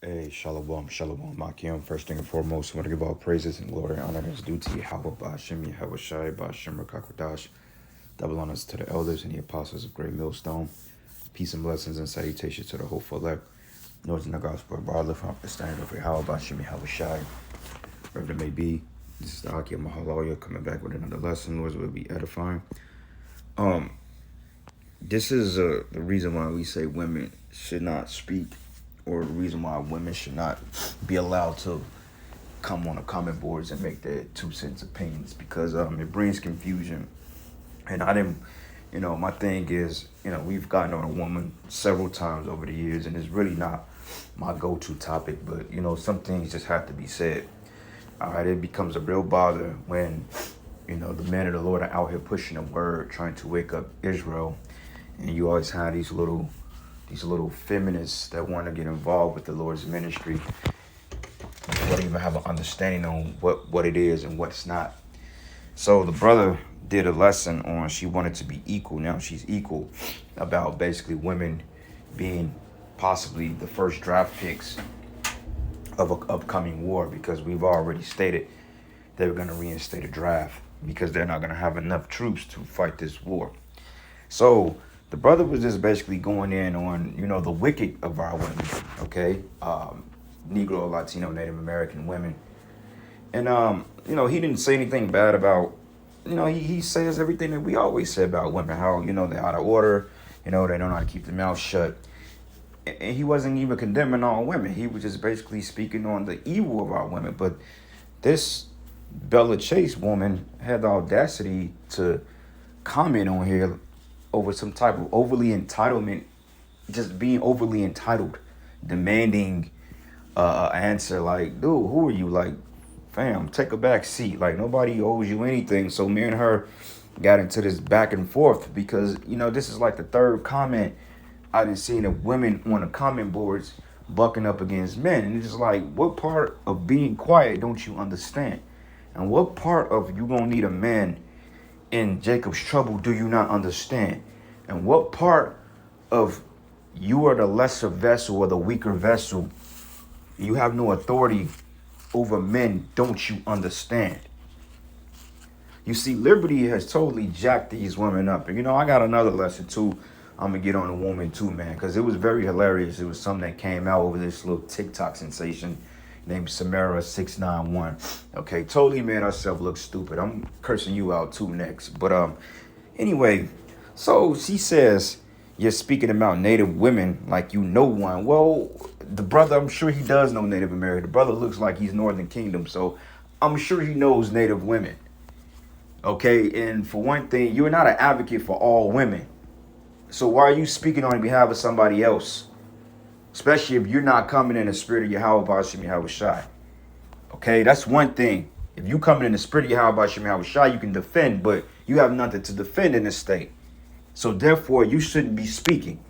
Hey, shalom, shalom, Makim. First thing and foremost, I want to give all praises and glory and honor that's due to Yahweh, Ba'ashem, Yahweh Shai, Ba'ashem, Rakakwadash. Double honors to the elders and the apostles of Great Millstone. Peace and blessings and salutations to the hopeful elect. Northern the gospel of Barley from the standard of Yahweh, Ba'ashem, Yahweh Shai. Wherever it may be, this is the Aki Mahaloya coming back with another lesson. Lord, will be edifying. This is the reason why we say women should not speak, or the reason why women should not be allowed to come on the comment boards and make their 2 cents opinions, because it brings confusion. And I didn't, my thing is, we've gotten on a woman several times over the years, and it's really not my go-to topic, but some things just have to be said. All right, it becomes a real bother when the men of the Lord are out here pushing the word, trying to wake up Israel, and you always have these little feminists that want to get involved with the Lord's ministry. They don't even have an understanding on what it is and what's not. So the brother did a lesson on she wanted to be equal. Now she's equal, about basically women being possibly the first draft picks of an upcoming war, because we've already stated they were going to reinstate a draft because they're not going to have enough troops to fight this war. So the brother was just basically going in on, the wicked of our women, okay? Negro, Latino, Native American women. And, he didn't say anything bad about, he says everything that we always say about women, how, they're out of order, they don't know how to keep their mouth shut. And he wasn't even condemning all women. He was just basically speaking on the evil of our women. But this Bella Chase woman had the audacity to comment on here over some type of overly entitlement, just being overly entitled, demanding an answer like, dude, who are you? Like, fam, take a back seat. Like, nobody owes you anything. So me and her got into this back and forth because, this is like the third comment I done seen of women on the comment boards bucking up against men. And it's just like, what part of being quiet don't you understand? And what part of you gonna need a man in Jacob's trouble do you not understand? And what part of you are the lesser vessel or the weaker vessel, you have no authority over men, don't you understand? You see, liberty has totally jacked these women up. And I got another lesson too. I'm gonna get on a woman too, man, because it was very hilarious. It was something that came out over this little TikTok sensation named Samara691. Okay, totally made herself look stupid. I'm cursing you out too next. But anyway, so she says, you're speaking about Native women like you know one. Well, the brother, I'm sure he does know Native American. The brother looks like he's Northern Kingdom, so I'm sure he knows Native women. Okay, and for one thing, you're not an advocate for all women. So why are you speaking on behalf of somebody else? Especially if you're not coming in the spirit of Yahweh Ba'ashem Yahweh Shai. Okay, that's one thing. If you coming in the spirit of Yahweh Ba'ashem Yahweh Shai, you can defend, but you have nothing to defend in this state. So therefore, you shouldn't be speaking.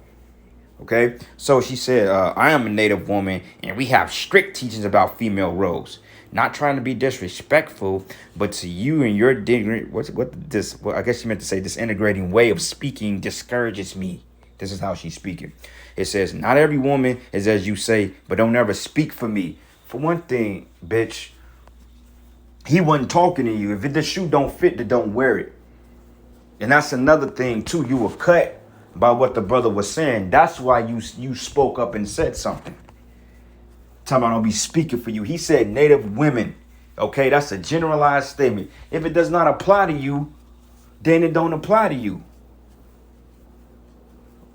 Okay, so she said, I am a Native woman, and we have strict teachings about female roles. Not trying to be disrespectful, but to you and your I guess she meant to say disintegrating way of speaking discourages me. This is how she's speaking. It says, not every woman is as you say, but don't ever speak for me. For one thing, bitch, he wasn't talking to you. If the shoe don't fit, then don't wear it. And that's another thing too. You were cut by what the brother was saying. That's why you spoke up and said something. Talking about I'll be speaking for you. He said Native women. Okay, that's a generalized statement. If it does not apply to you, then it don't apply to you.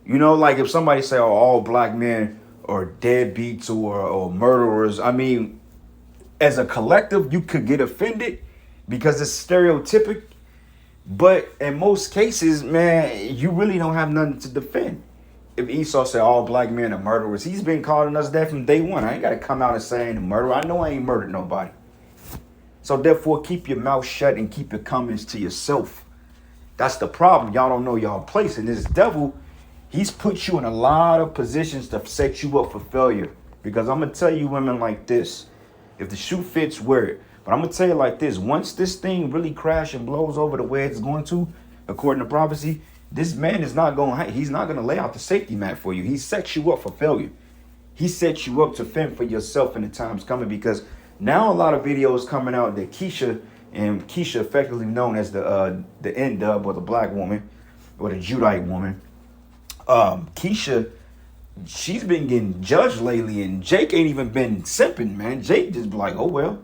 Like if somebody say, oh, all black men are deadbeats or murderers. I mean, as a collective, you could get offended because it's stereotypic. But in most cases, man, you really don't have nothing to defend. If Esau said all black men are murderers, he's been calling us that from day one. I ain't got to come out and say I ain't a murderer. I know I ain't murdered nobody. So therefore, keep your mouth shut and keep your comments to yourself. That's the problem. Y'all don't know y'all place. And this devil, he's put you in a lot of positions to set you up for failure. Because I'm going to tell you women like this. If the shoe fits, wear it. But I'm going to tell you like this. Once this thing really crashes and blows over the way it's going to, according to prophecy, this man is not going to, he's not going to lay out the safety mat for you. He sets you up for failure. He set you up to fend for yourself in the times coming, because now a lot of videos coming out that Keisha, and Keisha effectively known as the N-Dub, or the black woman, or the Judite woman, Keisha, she's been getting judged lately, and Jake ain't even been simping, man. Jake just be like, oh well.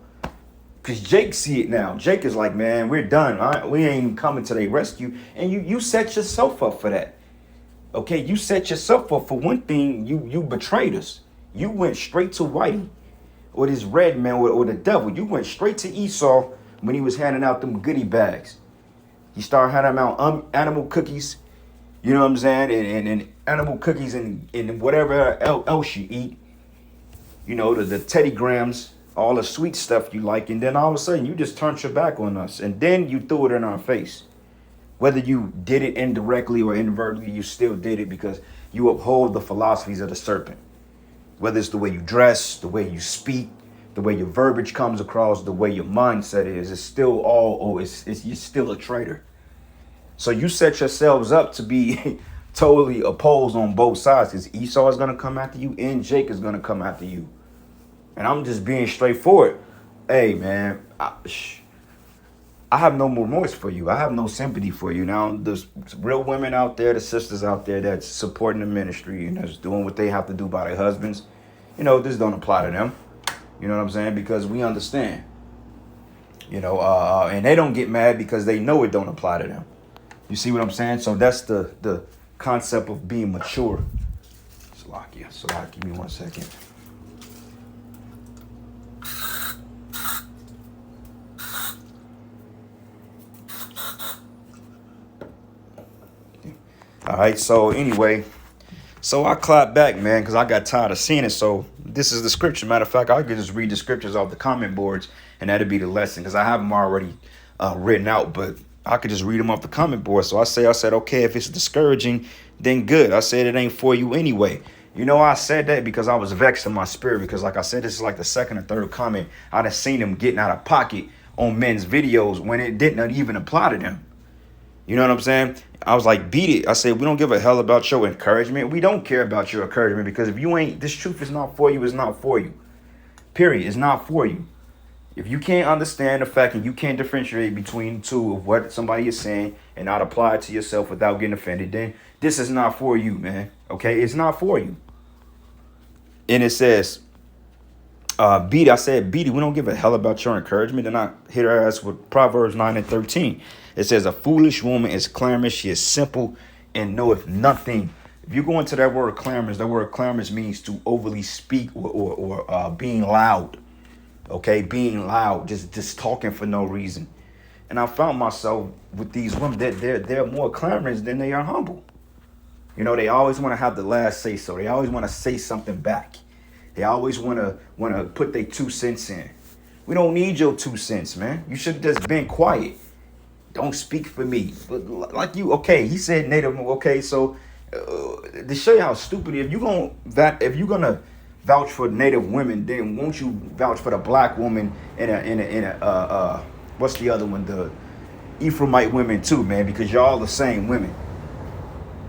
Because Jake see it now. Jake is like, man, we're done. All right? We ain't coming to their rescue. And you set yourself up for that. Okay, you set yourself up for one thing. You betrayed us. You went straight to Whitey, or this red man, or the devil. You went straight to Esau when he was handing out them goodie bags. He started handing out animal cookies, you know what I'm saying? And animal cookies and whatever else you eat. You know, the Teddy Grahams, all the sweet stuff you like. And then all of a sudden, you just turned your back on us. And then you threw it in our face. Whether you did it indirectly or inadvertently, you still did it because you uphold the philosophies of the serpent. Whether it's the way you dress, the way you speak, the way your verbiage comes across, the way your mindset is, it's still all, you're still a traitor. So you set yourselves up to be totally opposed on both sides, because Esau is going to come after you and Jake is going to come after you. And I'm just being straightforward. Hey, man, I have no remorse for you. I have no sympathy for you. Now, there's real women out there, the sisters out there that's supporting the ministry and that's doing what they have to do by their husbands. You know, this don't apply to them. You know what I'm saying? Because we understand. You know, and they don't get mad because they know it don't apply to them. You see what I'm saying? So that's the concept of being mature. Salakia, give me 1 second. All right, so anyway, so I clapped back, man, because I got tired of seeing it. So this is the scripture. Matter of fact, I could just read the scriptures off the comment boards, and that'd be the lesson, because I have them already written out, but I could just read them off the comment board. So I said, okay, if it's discouraging, then good. I said it ain't for you anyway. You know, I said that because I was vexed in my spirit, because like I said, this is like the second or third comment I'd have seen them getting out of pocket on men's videos when it didn't even apply to them. You know what I'm saying? I was like, beat it. I said, we don't give a hell about your encouragement. We don't care about your encouragement, because if you ain't, this truth is not for you, it's not for you. Period. It's not for you. If you can't understand the fact and you can't differentiate between the two of what somebody is saying and not apply it to yourself without getting offended, then this is not for you, man. Okay? It's not for you. And it says, beat it. I said, beat it. We don't give a hell about your encouragement. And I hit her ass with Proverbs 9:13. It says, a foolish woman is clamorous. She is simple and knoweth nothing. If you go into that word clamorous means to overly speak or being loud. Okay, being loud, just talking for no reason. And I found myself with these women that they're more clamorous than they are humble. You know, they always want to have the last say so. They always want to say something back. They always want to put their 2 cents in. We don't need your 2 cents, man. You should have just been quiet. Don't speak for me. But like you, okay, he said native. Okay, so to show you how stupid, if you're gonna vouch for native women, then won't you vouch for the black woman in a what's the other one, the Ephraimite women too, man, because you're all the same women.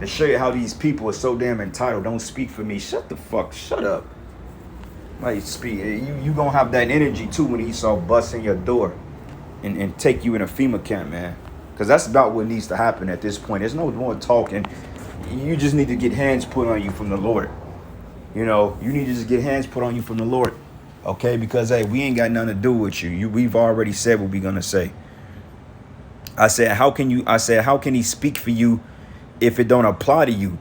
To show you how these people are so damn entitled. Don't speak for me. Shut up. Like, speak. You gonna have that energy too when Esau busts in your door and take you in a FEMA camp, man. Because that's about what needs to happen at this point. There's no more talking. You just need to get hands put on you from the Lord. You know, you need to just get hands put on you from the Lord. Okay? Because, hey, we ain't got nothing to do with you. We've already said what we're going to say. I said, how can he speak for you if it don't apply to you?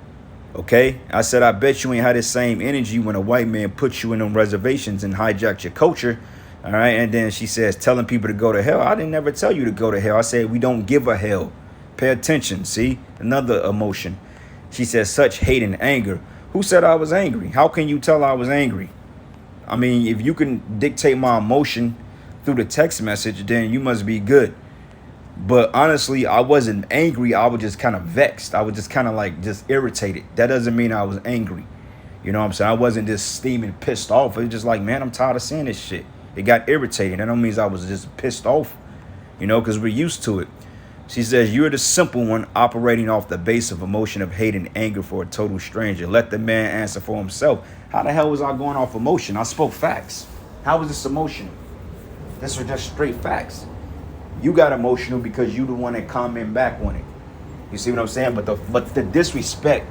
Okay? I said, I bet you ain't had the same energy when a white man put you in them reservations and hijacked your culture. All right? And then she says, telling people to go to hell. I didn't never tell you to go to hell. I said, we don't give a hell. Pay attention. See? Another emotion. She says, such hate and anger. Who said I was angry? How can you tell I was angry? I mean, if you can dictate my emotion through the text message, then you must be good. But honestly, I wasn't angry. I was just kind of vexed. I was just kind of like just irritated. That doesn't mean I was angry. You know what I'm saying? I wasn't just steaming pissed off. It was just like, man, I'm tired of seeing this shit. It got irritating. That don't mean I was just pissed off, you know, because we're used to it. She says, you're the simple one operating off the base of emotion of hate and anger for a total stranger. Let the man answer for himself. How the hell was I going off emotion? I spoke facts. How was this emotional? This was just straight facts. You got emotional because you the one that comment back on it. You see what I'm saying? But the disrespect,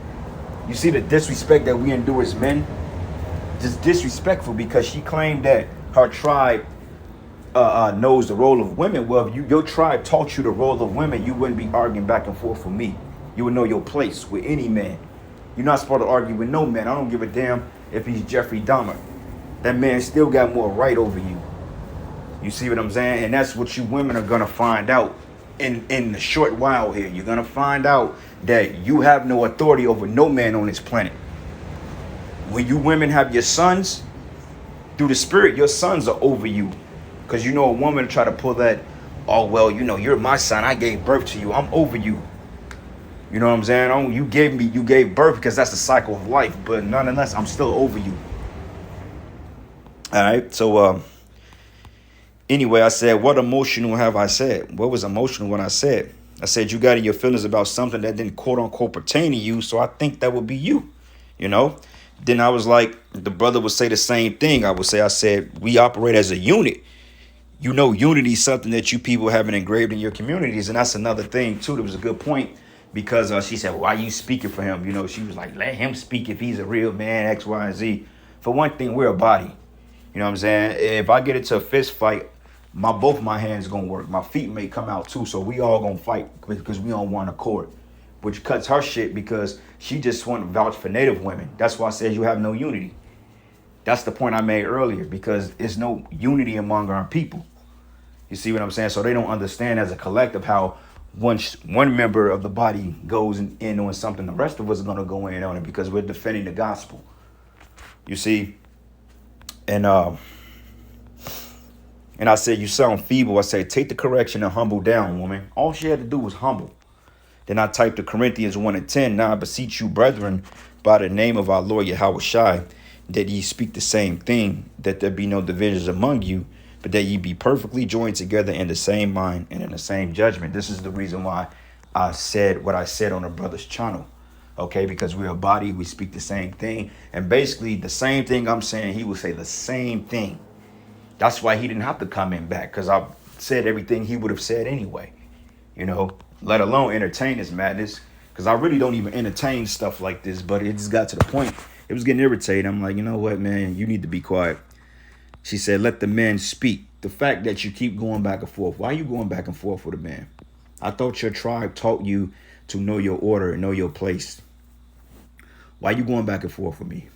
you see the disrespect that we endure as men? Just disrespectful because she claimed that her tribe knows the role of women. Well, if your tribe taught you the role of women, you wouldn't be arguing back and forth with me. You would know your place with any man. You're not supposed to argue with no man. I don't give a damn if he's Jeffrey Dahmer. That man still got more right over you. You see what I'm saying? And that's what you women are gonna find out in the short while here. You're gonna find out that you have no authority over no man on this planet. When you women have your sons, through the spirit, your sons are over you. Because you know a woman try to pull that, oh, well, you know, you're my son. I gave birth to you. I'm over you. You know what I'm saying? Oh, you gave birth because that's the cycle of life. But nonetheless, I'm still over you. All right. So anyway, I said, what emotional have I said? What was emotional when I said? I said, you got in your feelings about something that didn't quote unquote pertain to you. So I think that would be you, you know? Then I was like, the brother would say the same thing. I said, we operate as a unit. You know, unity is something that you people haven't engraved in your communities. And that's another thing, too. That was a good point because she said, why are you speaking for him? You know, she was like, let him speak if he's a real man, X, Y, and Z. For one thing, we're a body. You know what I'm saying? If I get into a fist fight, both my hands going to work. My feet may come out, too. So we all going to fight because we on one accord, which cuts her shit because she just want to vouch for Native women. That's why I said you have no unity. That's the point I made earlier because there's no unity among our people. You see what I'm saying? So they don't understand as a collective how one member of the body goes in on something. The rest of us are going to go in on it because we're defending the gospel. You see? And I said, you sound feeble. I said, take the correction and humble down, woman. All she had to do was humble. Then I typed to Corinthians 1:10. Now I beseech you, brethren, by the name of our Lord Yahushua, that ye speak the same thing, that there be no divisions among you, but that ye be perfectly joined together in the same mind and in the same judgment. This is the reason why I said what I said on the brother's channel. Okay, because we're a body, we speak the same thing. And basically the same thing I'm saying, he will say the same thing. That's why he didn't have to comment back, because I said everything he would have said anyway. You know, let alone entertain this madness. Because I really don't even entertain stuff like this, but it just got to the point. It was getting irritating. I'm like, you know what, man, you need to be quiet. She said, let the man speak. The fact that you keep going back and forth. Why are you going back and forth with a man? I thought your tribe taught you to know your order and know your place. Why are you going back and forth with me?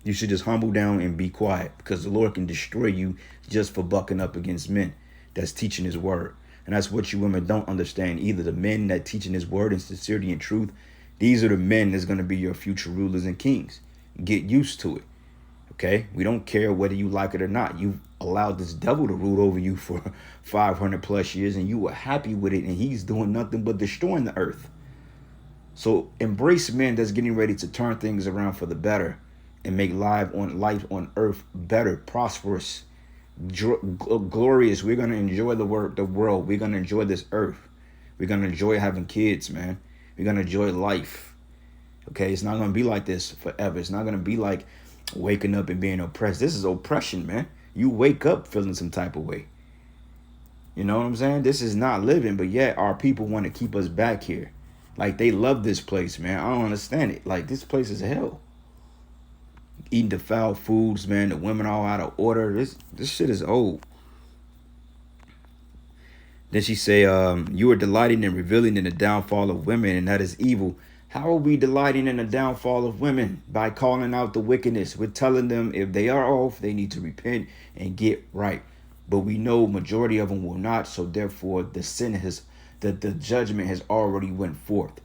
You should just humble down and be quiet because the Lord can destroy you just for bucking up against men that's teaching his word. And that's what you women don't understand either. The men that teaching his word in sincerity and truth, these are the men that's going to be your future rulers and kings. Get used to it. Okay, we don't care whether you like it or not. You allowed this devil to rule over you for 500 plus years and you were happy with it and he's doing nothing but destroying the earth. So embrace men that's getting ready to turn things around for the better and make life on earth better, prosperous, glorious. We're going to enjoy the world. We're going to enjoy this earth. We're going to enjoy having kids, man. We're going to enjoy life. Okay, it's not going to be like this forever. It's not going to be like waking up and being oppressed. This is oppression, man. You wake up feeling some type of way. You know what I'm saying? This is not living, but yet our people want to keep us back here. Like they love this place, man. I don't understand it. Like this place is hell. Eating defiled foods, man. The women all out of order. This shit is old. Then she say, you are delighting and revealing in the downfall of women, and that is evil. How are we delighting in the downfall of women? By calling out the wickedness. We're telling them if they are off, they need to repent and get right. But we know majority of them will not. So therefore, the judgment has already went forth.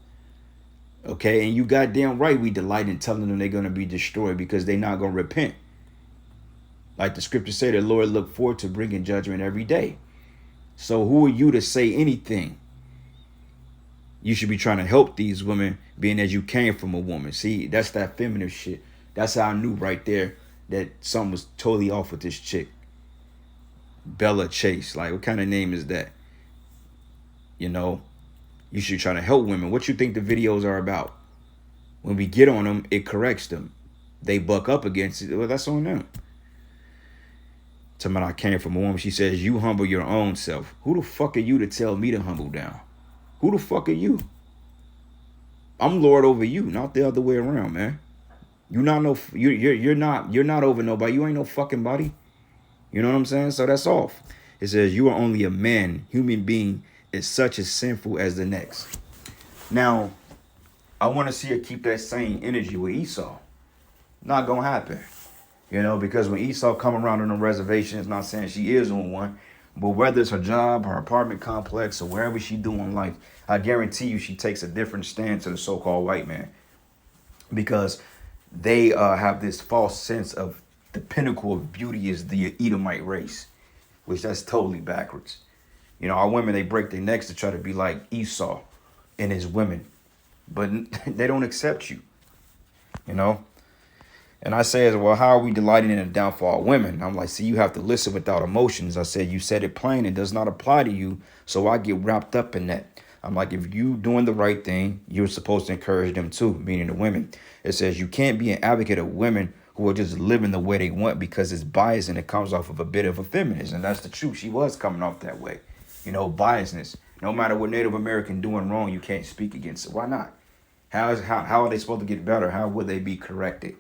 Okay, and you goddamn right we delight in telling them they're going to be destroyed because they're not going to repent. Like the scripture say, the Lord look forward to bringing judgment every day. So who are you to say anything? You should be trying to help these women, being as you came from a woman. See, that's that feminine shit. That's how I knew right there that something was totally off with this chick. Bella Chase. Like, what kind of name is that? You know, You should try to help women. What you think the videos are about? When we get on them, it corrects them. They buck up against it. Well, that's on them. Talking about I came from a woman. She says, you humble your own self. Who the fuck are you to tell me to humble down? Who the fuck are you? I'm Lord over you, not the other way around, man. You're not over nobody. You ain't no fucking body. You know what I'm saying? So that's off. It says you are only a man, human being is such as sinful as the next. Now, I want to see her keep that same energy with Esau. Not gonna happen. You know, because when Esau come around on the reservation, it's not saying she is on one, but whether it's her job, her apartment complex, or wherever she do in life, I guarantee you she takes a different stance to the so-called white man. Because they have this false sense of the pinnacle of beauty is the Edomite race, which that's totally backwards. You know, our women, they break their necks to try to be like Esau and his women, but they don't accept you, you know? And I say, well, how are we delighting in the downfall of women? I'm like, see, you have to listen without emotions. I said, you said it plain. It does not apply to you. So I get wrapped up in that. I'm like, if you doing the right thing, you're supposed to encourage them too, meaning the women. It says you can't be an advocate of women who are just living the way they want because it's biased and it comes off of a bit of a feminist. And that's the truth. She was coming off that way. You know, biasness. No matter what Native American doing wrong, you can't speak against it. Why not? How are they supposed to get better? How would they be corrected?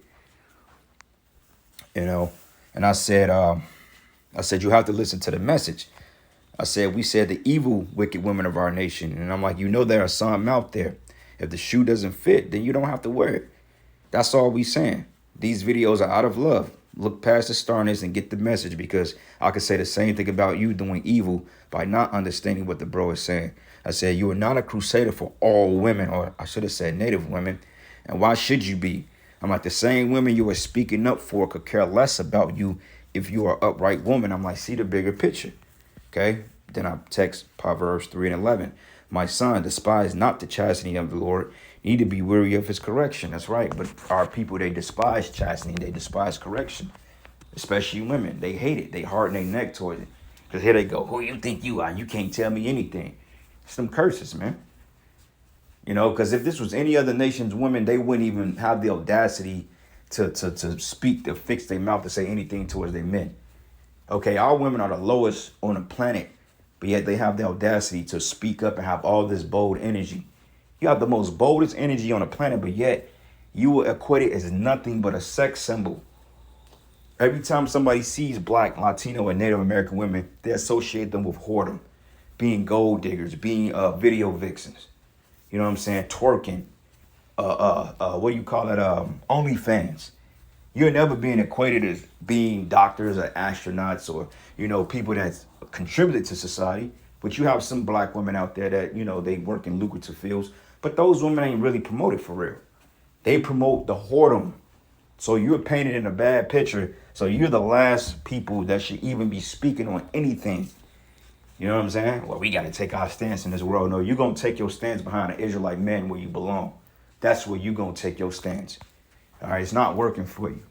You know, and I said, you have to listen to the message. I said, we said the evil, wicked women of our nation. And I'm like, you know, there are some out there. If the shoe doesn't fit, then you don't have to wear it. That's all we saying. These videos are out of love. Look past the starness and get the message, because I could say the same thing about you doing evil by not understanding what the bro is saying. I said, you are not a crusader for all women, or I should have said Native women. And why should you be? I'm like, the same women you are speaking up for could care less about you if you are an upright woman. I'm like, see the bigger picture. Okay. Then I text Proverbs 3:11. My son, despise not the chastening of the Lord. You need to be weary of his correction. That's right. But our people, they despise chastening. They despise correction, especially women. They hate it. They harden their neck towards it. Because here they go. Who you think you are? You can't tell me anything. It's them curses, man. You know, because if this was any other nation's women, they wouldn't even have the audacity to speak, to fix their mouth, to say anything towards their men. Okay, our women are the lowest on the planet, but yet they have the audacity to speak up and have all this bold energy. You have the most boldest energy on the planet, but yet you will equate it as nothing but a sex symbol. Every time somebody sees Black, Latino, and Native American women, they associate them with whoredom, being gold diggers, being video vixens. You know what I'm saying? Twerking. What do you call it? OnlyFans. You're never being equated as being doctors or astronauts or, you know, people that contributed to society. But you have some Black women out there that, you know, they work in lucrative fields. But those women ain't really promoted for real. They promote the whoredom. So you're painted in a bad picture. So you're the last people that should even be speaking on anything. You know what I'm saying? Well, we got to take our stance in this world. No, you're going to take your stance behind the Israelite men where you belong. That's where you're going to take your stance. All right, it's not working for you.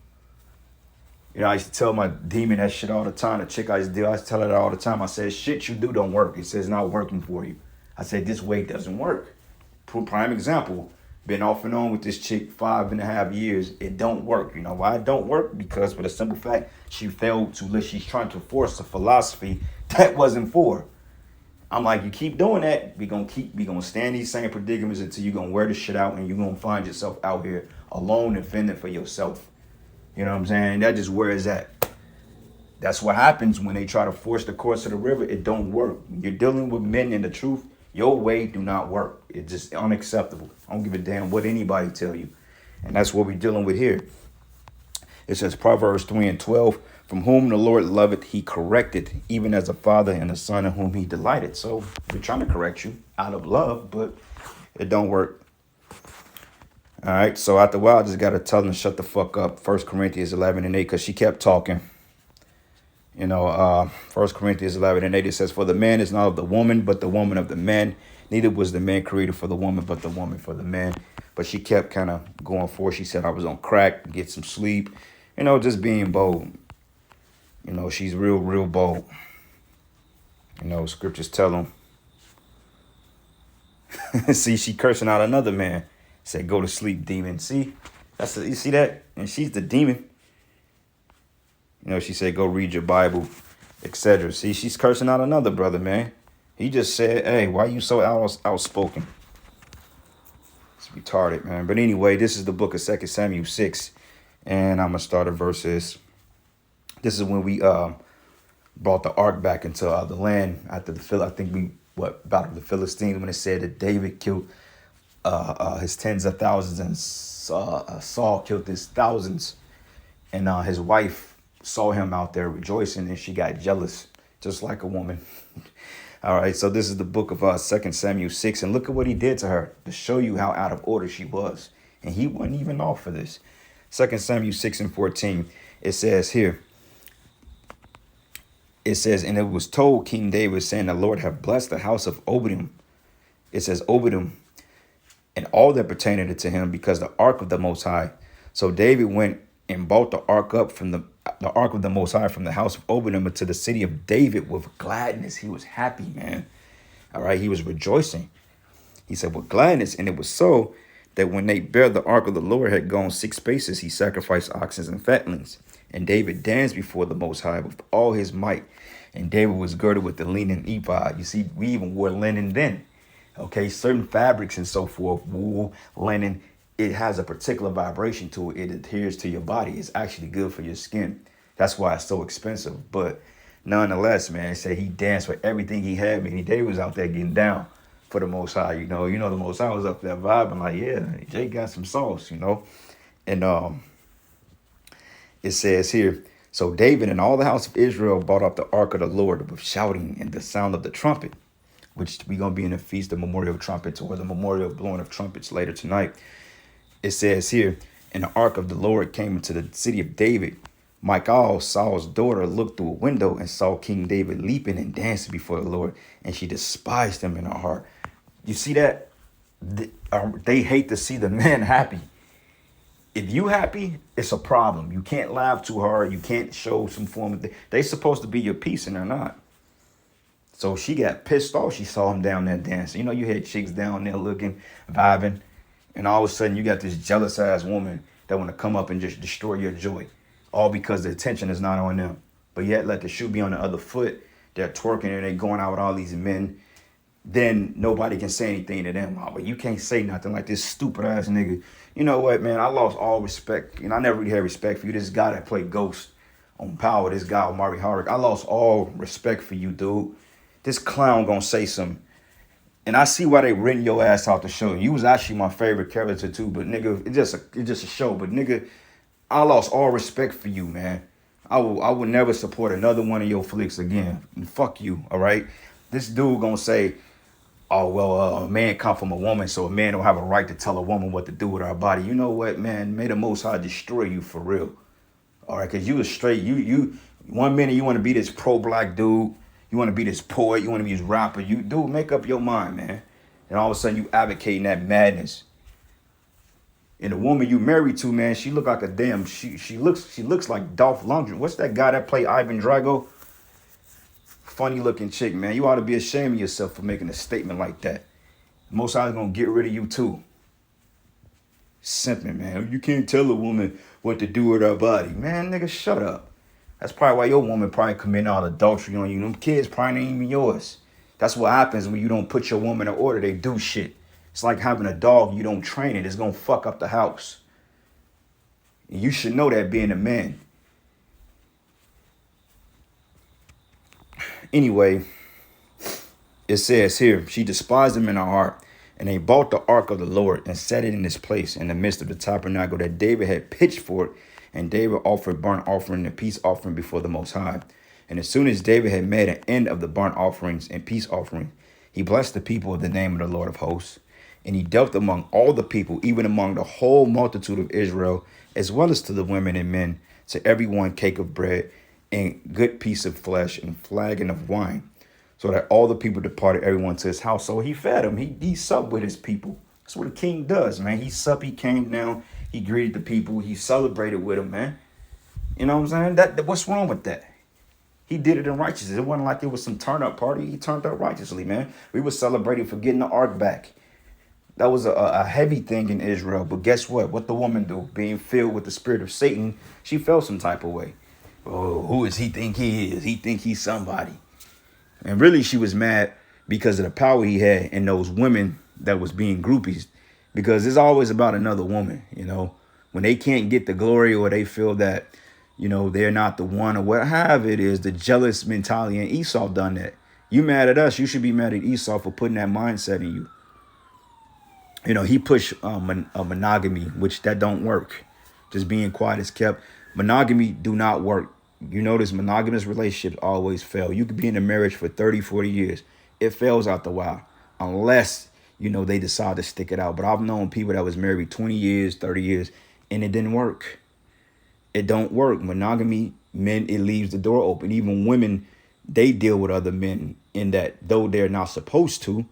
You know, I used to tell my demon that shit all the time. The chick I used to tell her that all the time. I said, shit you do don't work. It says not working for you. I said, this way doesn't work. Prime example, been off and on with this chick 5.5 years. It don't work. You know why it don't work? Because for the simple fact, she's trying to force a philosophy that wasn't for her. I'm like, you keep doing that, we gonna stay in these same predicaments until you're gonna wear the shit out and you're gonna find yourself out here alone and fending for yourself. You know what I'm saying? That just where it's at. That's what happens when they try to force the course of the river. It don't work. You're dealing with men, and the truth, your way do not work. It's just unacceptable. I don't give a damn what anybody tell you. And that's what we're dealing with here. It says Proverbs 3:12, from whom the Lord loveth, he corrected, even as a father and a son in whom he delighted. So we're trying to correct you out of love, but it don't work. All right, so after a while, I just got to tell them to shut the fuck up. 1 Corinthians 11:8, because she kept talking. You know, 1 Corinthians 11:8, it says, for the man is not of the woman, but the woman of the man. Neither was the man created for the woman, but the woman for the man. But she kept kind of going for it. She said I was on crack, get some sleep. You know, just being bold. You know, she's real bold. You know, scriptures tell them. See, she cursing out another man. Said, go to sleep, demon. See, you see that? And she's the demon. You know, she said, go read your Bible, etc. See, she's cursing out another brother, man. He just said, hey, why you so outspoken? It's retarded, man. But anyway, this is the book of 2 Samuel 6. And I'm going to start at verses. This is when we brought the ark back into the land after I think we, about the Philistines, when it said that David killed his tens of thousands and Saul killed his thousands. And his wife saw him out there rejoicing and she got jealous, just like a woman. All right, so this is the book of 2 Samuel 6. And look at what he did to her to show you how out of order she was. And he wasn't even off for this. 2 Samuel 6 and 14, it says here, it says, and it was told King David, saying, the Lord have blessed the house of Obededom. It says Obededom and all that pertained to him, because the ark of the Most High. So David went and bought the ark up from the ark of the Most High from the house of Obededom to the city of David with gladness. He was happy, man. All right, he was rejoicing. He said with gladness, and it was so that when they bare the ark of the Lord had gone 6 paces, he sacrificed oxen and fatlings. And David danced before the Most High with all his might. And David was girded with the linen ephod. You see, we even wore linen then. Okay, certain fabrics and so forth, wool, linen, it has a particular vibration to it. It adheres to your body. It's actually good for your skin. That's why it's so expensive. But nonetheless, man, it said he danced with everything he had. Man, David was out there getting down for the Most High. You know, the Most High was up there vibing like, yeah, Jay got some sauce, you know. And it says here, so David and all the house of Israel brought up the ark of the Lord with shouting and the sound of the trumpet, which we're going to be in the feast of memorial trumpets, or the memorial blowing of trumpets later tonight. It says here, and the ark of the Lord came into the city of David. Michal, Saul's daughter, looked through a window and saw King David leaping and dancing before the Lord, and she despised him in her heart. You see that? They hate to see the man happy. If you happy, it's a problem. You can't laugh too hard. You can't show some form of they're supposed to be your peace, and they're not. So she got pissed off. She saw him down there dancing. You know, you had chicks down there looking, vibing, and all of a sudden you got this jealous ass woman that want to come up and just destroy your joy, all because the attention is not on them. But yet let the shoe be on the other foot. They're twerking and they're going out with all these men. Then nobody can say anything to them. Oh, but you can't say nothing like this stupid ass nigga. You know what, man? I lost all respect. I never really had respect for you. This guy that played Ghost on Power, this guy, Omari Hardwick, I lost all respect for you, dude. This clown gonna say something. And I see why they written your ass out the show. You was actually my favorite character too, but nigga, it's just a show. But nigga, I lost all respect for you, man. I would never support another one of your flicks again. And fuck you, all right? This dude gonna say, oh, well, a man come from a woman, so a man don't have a right to tell a woman what to do with her body. You know what, man? May the Most High destroy you for real. All right, because you was straight. You 1 minute you want to be this pro-black dude. You want to be this poet. You want to be this rapper. You, dude, make up your mind, man. And all of a sudden you advocating that madness. And the woman you married to, man, she look like a damn, she looks like Dolph Lundgren. What's that guy that played Ivan Drago? Funny looking chick, man. You ought to be ashamed of yourself for making a statement like that. Most High is gonna get rid of you too. Simping, man. You can't tell a woman what to do with her body. Man, nigga, shut up. That's probably why your woman probably committing all adultery on you. Them kids probably ain't even yours. That's what happens when you don't put your woman in order. They do shit. It's like having a dog, you don't train it. It's gonna fuck up the house. And you should know that being a man. Anyway, it says here, she despised him in her heart, and they bought the ark of the Lord and set it in its place in the midst of the tabernacle that David had pitched for it. And David offered burnt offering and peace offering before the Most High. And as soon as David had made an end of the burnt offerings and peace offering, he blessed the people of the name of the Lord of hosts. And he dealt among all the people, even among the whole multitude of Israel, as well as to the women and men, to every one cake of bread and good piece of flesh and flagon of wine, so that all the people departed, everyone to his house. So he fed them. He supped with his people. That's what a king does, man. He supped, he came down, he greeted the people, he celebrated with them, man. You know what I'm saying? That what's wrong with that? He did it in righteousness. It wasn't like it was some turn-up party. He turned up righteously, man. We were celebrating for getting the ark back. That was a heavy thing in Israel. But guess what? What the woman do? Being filled with the spirit of Satan, she felt some type of way. Oh, who does he think he is? He think he's somebody. And really, she was mad because of the power he had and those women that was being groupies. Because it's always about another woman, you know. When they can't get the glory or they feel that, you know, they're not the one or what have it is, the jealous mentality. And Esau done that. You mad at us, you should be mad at Esau for putting that mindset in you. You know, he pushed monogamy, which that don't work. Just being quiet is kept. Monogamy do not work. You notice monogamous relationships always fail. You could be in a marriage for 30, 40 years. It fails after a while. Unless, you know, they decide to stick it out. But I've known people that was married 20 years, 30 years, and it didn't work. It don't work. Monogamy, men, it leaves the door open. Even women, they deal with other men in that, though they're not supposed to.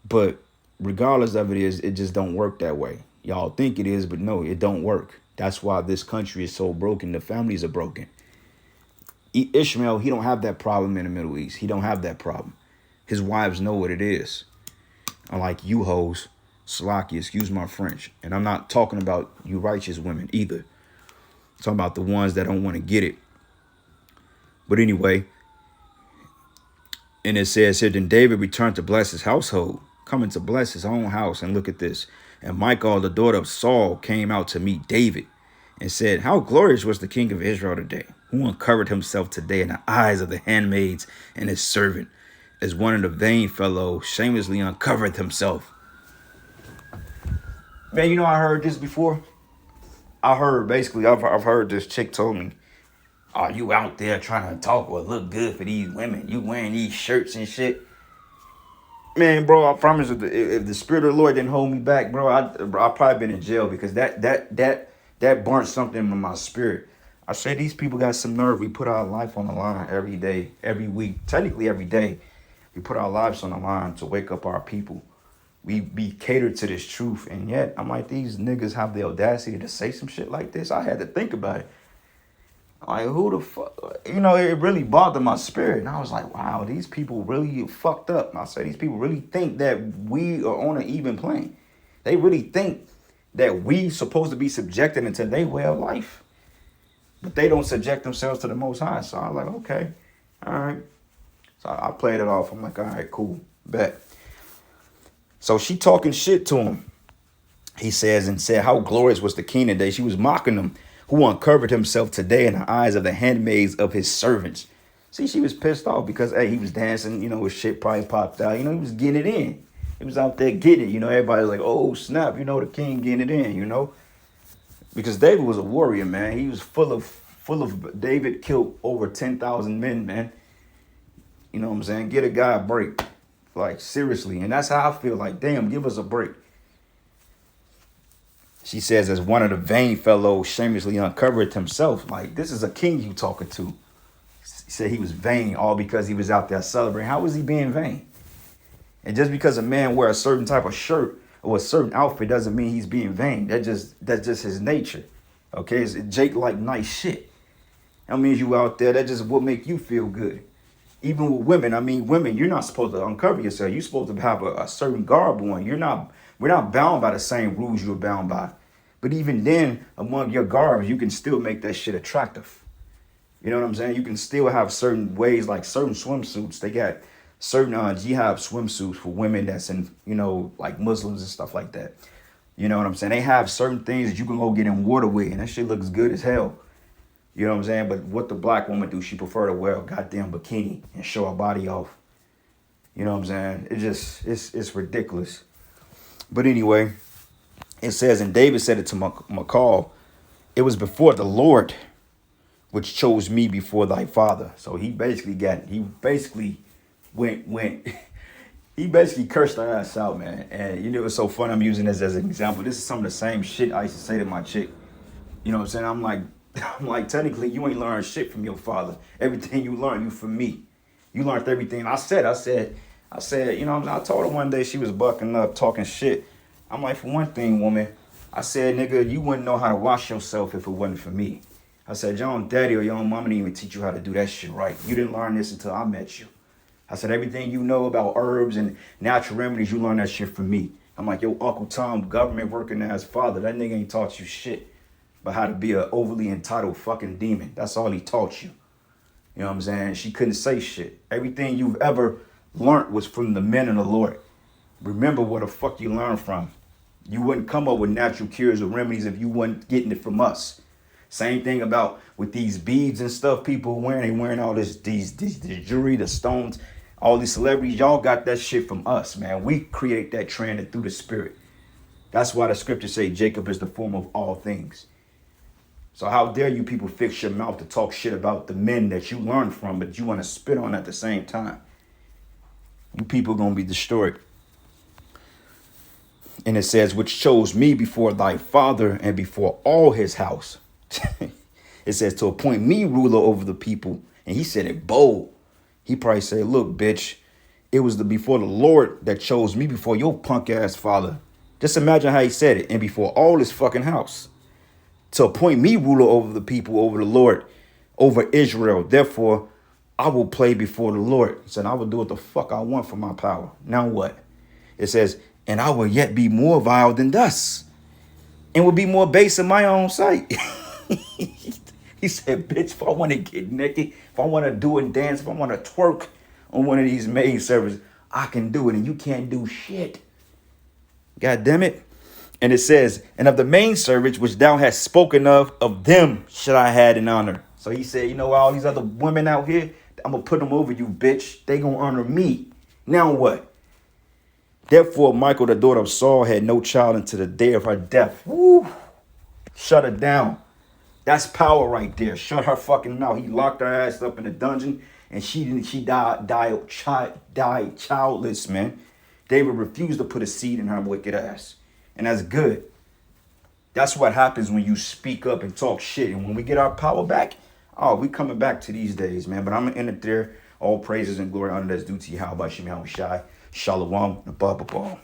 But regardless of it just don't work that way. Y'all think it is, but no, it don't work. That's why this country is so broken. The families are broken. Ishmael, he don't have that problem in the Middle East. He don't have that problem. His wives know what it is. Unlike you hoes, Slocky, excuse my French. And I'm not talking about you righteous women either. I'm talking about the ones that don't want to get it. But anyway, and it says here, then David returned to bless his household, coming to bless his own house. And look at this. And Michal, the daughter of Saul, came out to meet David and said, how glorious was the king of Israel today, who uncovered himself today in the eyes of the handmaids and his servant, as one of the vain fellows shamelessly uncovered himself. Man, you know, I heard this before. I've heard this chick told me, are you out there trying to talk or look good for these women? You wearing these shirts and shit? Man, bro, I promise you, if the spirit of the Lord didn't hold me back, bro, I'd probably been in jail because that burnt something in my spirit. I say these people got some nerve. We put our life on the line every day, every week, technically every day. We put our lives on the line to wake up our people. We be catered to this truth. And yet, I'm like, these niggas have the audacity to say some shit like this. I had to think about it. Like, who the fuck? You know, it really bothered my spirit. And I was like, wow, these people really fucked up. And I said, these people really think that we are on an even plane. They really think that we supposed to be subjected into their way of life. But they don't subject themselves to the Most High. So I was like, okay, all right. So I played it off. I'm like, all right, cool, bet. So she talking shit to him. He says and said, how glorious was the king today. She was mocking him, who uncovered himself today in the eyes of the handmaids of his servants. See, she was pissed off because, hey, he was dancing, you know, his shit probably popped out. You know, he was getting it in. He was out there getting it. You know, everybody's like, oh, snap, you know, the king getting it in, you know. Because David was a warrior, man. He was full of David killed over 10,000 men, man. You know what I'm saying? Get a guy a break. Like, seriously. And that's how I feel. Like, damn, give us a break. She says, as one of the vain fellows shamelessly uncovered himself. Like, this is a king you talking to. He said he was vain all because he was out there celebrating. How was he being vain? And just because a man wear a certain type of shirt or a certain outfit doesn't mean he's being vain. That's just his nature. Okay? Jake like nice shit. That means you out there. That just what make you feel good. Even with women, I mean, women, you're not supposed to uncover yourself. You're supposed to have a certain garb on. We're not bound by the same rules you're bound by. But even then, among your garbs, you can still make that shit attractive. You know what I'm saying? You can still have certain ways, like certain swimsuits. They got certain jihad swimsuits for women that's in, you know, like Muslims and stuff like that. You know what I'm saying? They have certain things that you can go get in water with, and that shit looks good as hell. You know what I'm saying? But what the black woman do, she prefer to wear a goddamn bikini and show her body off. You know what I'm saying? It's ridiculous. But anyway, it says, and David said it to Michal, it was before the Lord which chose me before thy father. So he basically went he basically cursed her ass out, man. And you know, it's so funny I'm using this as an example. This is some of the same shit I used to say to my chick. You know what I'm saying? I'm like, technically, you ain't learned shit from your father. Everything you learned, you from me. You learned everything. I said, you know, I told her one day she was bucking up, talking shit. I'm like, for one thing, woman, I said, nigga, you wouldn't know how to wash yourself if it wasn't for me. I said, your own daddy or your own mama didn't even teach you how to do that shit right. You didn't learn this until I met you. I said, everything you know about herbs and natural remedies, you learned that shit from me. I'm like, yo, Uncle Tom, government working ass father, that nigga ain't taught you shit but how to be an overly entitled fucking demon. That's all he taught you. You know what I'm saying? She couldn't say shit. Everything you've ever learned was from the men of the Lord. Remember where the fuck you learned from. You wouldn't come up with natural cures or remedies if you wasn't getting it from us. Same thing about with these beads and stuff people wearing. They wearing all this jewelry, the stones, all these celebrities. Y'all got that shit from us, man. We create that trend through the spirit. That's why the scriptures say Jacob is the form of all things. So how dare you people fix your mouth to talk shit about the men that you learned from, but you want to spit on at the same time. You people going to be destroyed. And it says, which chose me before thy father and before all his house. It says to appoint me ruler over the people. And he said it bold. He probably said, look, bitch, it was before the Lord that chose me before your punk ass father. Just imagine how he said it. And before all his fucking house. To appoint me ruler over the people, over the Lord, over Israel. Therefore, I will play before the Lord. He said, I will do what the fuck I want for my power. Now what? It says, and I will yet be more vile than thus, and will be more base in my own sight. He said, bitch, if I want to get naked, if I want to do and dance, if I want to twerk on one of these maid servers, I can do it, and you can't do shit. God damn it. And it says, and of the main servants which thou hast spoken of them should I had in honor. So he said, you know, all these other women out here, I'm going to put them over you, bitch. They going to honor me. Now what? Therefore, Michal, the daughter of Saul, had no child until the day of her death. Woo! Shut her down. That's power right there. Shut her fucking mouth. He locked her ass up in a dungeon, and she died childless, man. David refused to put a seed in her wicked ass. And that's good. That's what happens when you speak up and talk shit. And when we get our power back, oh, we coming back to these days, man. But I'm going to end it there. All praises and glory honor that's due to you. How about Shemi Shai? Shalom. Above all.